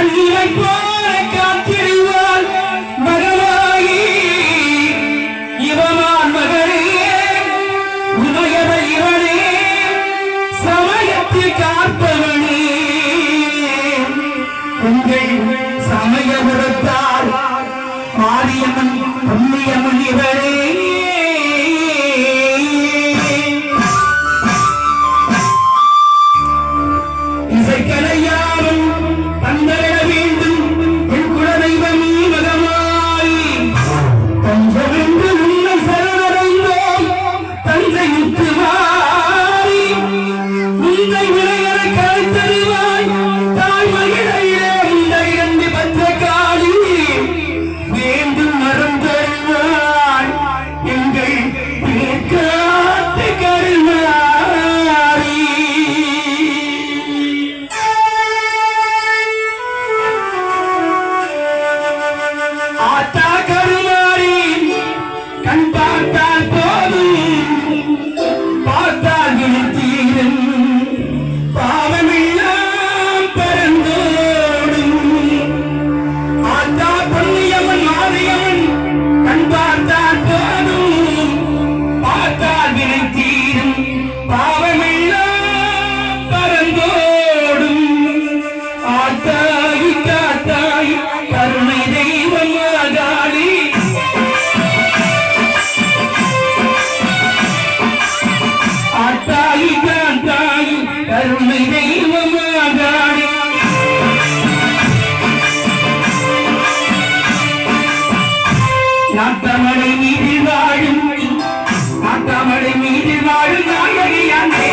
கண்ணீரை போல காத்திருவாள் மகளாகி இவமான் மகளே உதயவர் இவனே சமயத்தில் காப்பவனே உங்கள் சமயபுரத்தால் மாரியம்மன் புண்ணியம்மன் இவரே இசைக்கலையாரும் தந்தர வேண்டும் என் குலதெய்வமே மகமாய் தஞ்சமென்று உன்னை சரணடைந்தோம் தஞ்சை முத்துமாரி உன்னை விளையற கருத்தறிவாய் தாய் மகிழையிலே உன்னை இரண்டு பற்ற காளி வேண்டும் மரம் தருவாய் எங்கள் பேர்காத்து கருவாரி ஆத்தா கருமாரி கண் பார்த்தால் போதும் பார்த்தால் விழுத்தீரும் பாவமெல்லாம் பரந்தோடும் ஆத்தா பொன்னியம்மன் மாரியம்மன் கண் பார்த்தால் போதும் பார்த்தால் விழுத்தீரும் பாவமெல்லாம் பரந்தோடும் ஆத்தாகி காத்தாய் கருணை தெய்வம் ஆகாளி ஆத்தாகி காத்தாய் கருணை தெய்வம் ஆகாளி நாட்டமலை மீதில் வாழும் நாட்டமலை மீதில் வாழும் நாயகியானே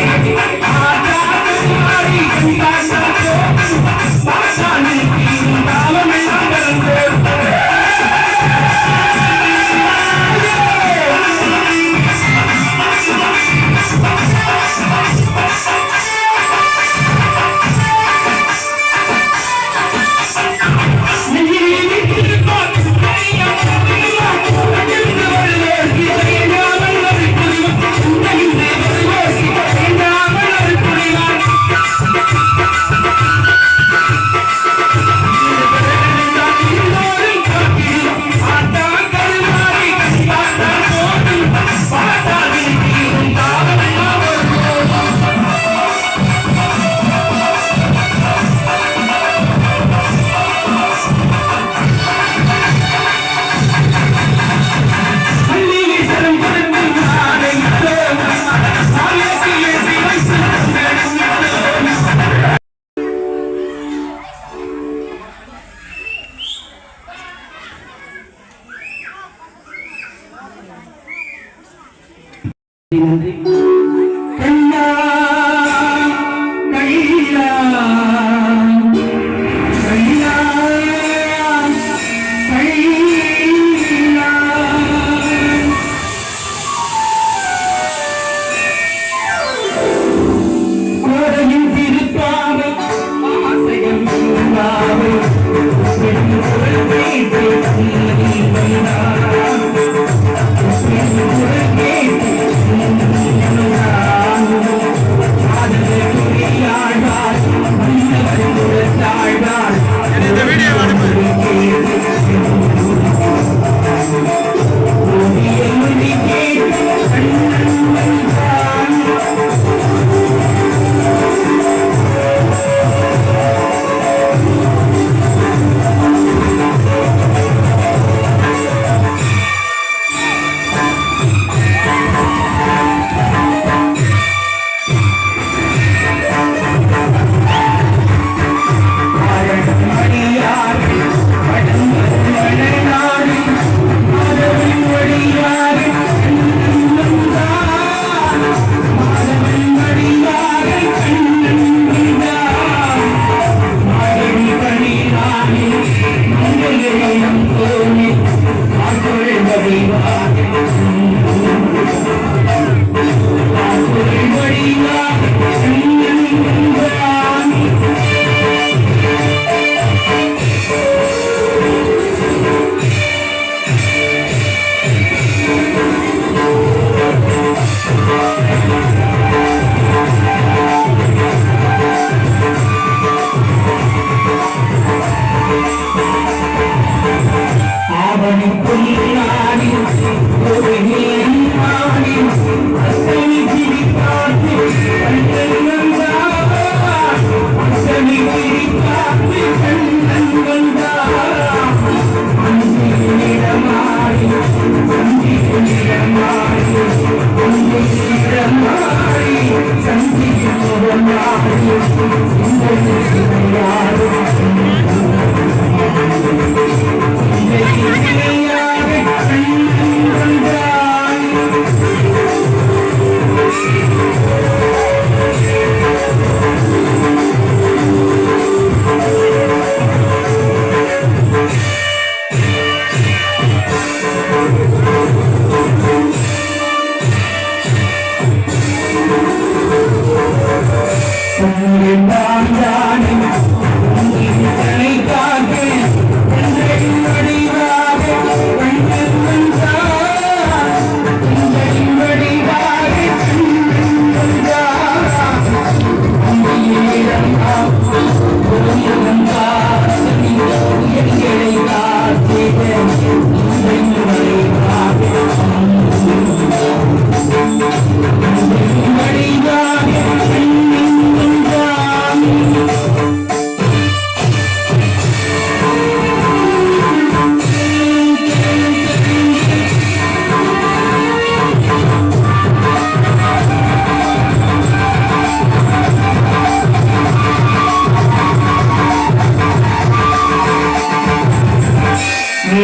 நன்றி கண்ணா கையா கையா கையா கோடையின் திருப்பாவை ஆசைகள் பாவை Thank you.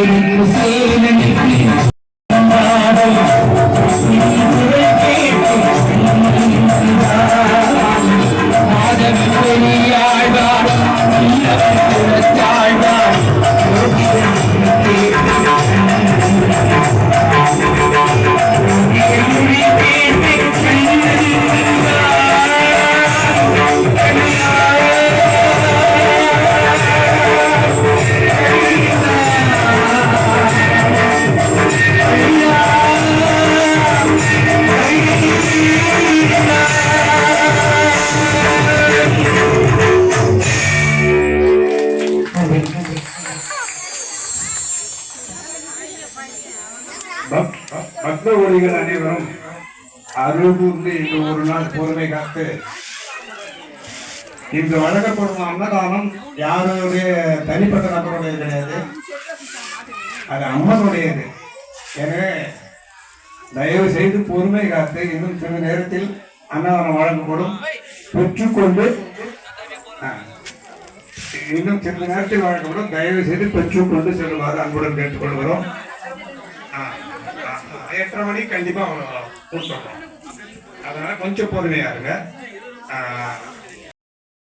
சேரிக்கு சேரனுக்கு பாடல் குறை கேட்டு மாதவி பெரியாழ்வார் இல்லத்தாழ்வார் பக்த ஒளிகள் அனைவரும் அருள் கூர்ந்து இன்று ஒரு நாள் பொறுமை காத்து இன்று வழங்கப்படும் அன்னதானம் யாருடைய தனிப்பட்ட நபருடைய கிடையாது, அது அம்மனுடையது. எனவே தயவு செய்து பொறுமை காத்து இன்னும் சில நேரத்தில் அன்னதானம் வழங்கப்படும். பெற்றுக்கொண்டு இன்னும் சிறிது நேரத்தில் வழங்கப்படும். தயவு செய்து பெற்றுக்கொண்டு செல்லுமாறு அன்புடன் கேட்டுக்கொள்கிறோம். 8:30 மணி கண்டிப்பா கொடுத்துடணும். அதனால கொஞ்சம் பொறுமையா இருங்க.